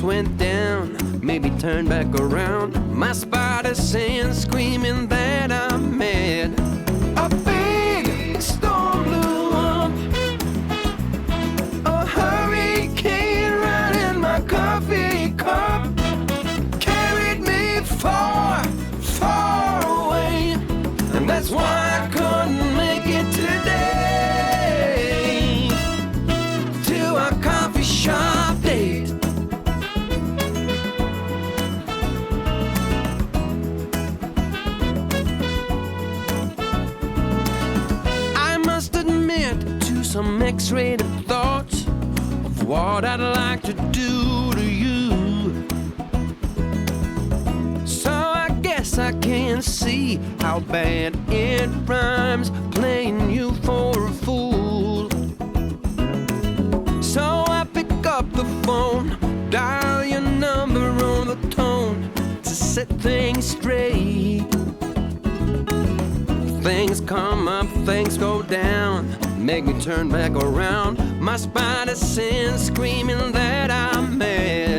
went down, maybe turn back around. My spider sense screaming that I'm mad. A big storm blew up, a hurricane right in my coffee cup, carried me far, far away, and that's why I couldn't make it today to our coffee shop date. I must admit to some X-rated thoughts of what I'd like to do to you. So I guess I can see how bad it rhymes, playing you for a fool. So I pick up the phone, dial your number on the tone to set things straight. Things come up, things go down, make me turn back around. My spider sense screaming that I'm mad.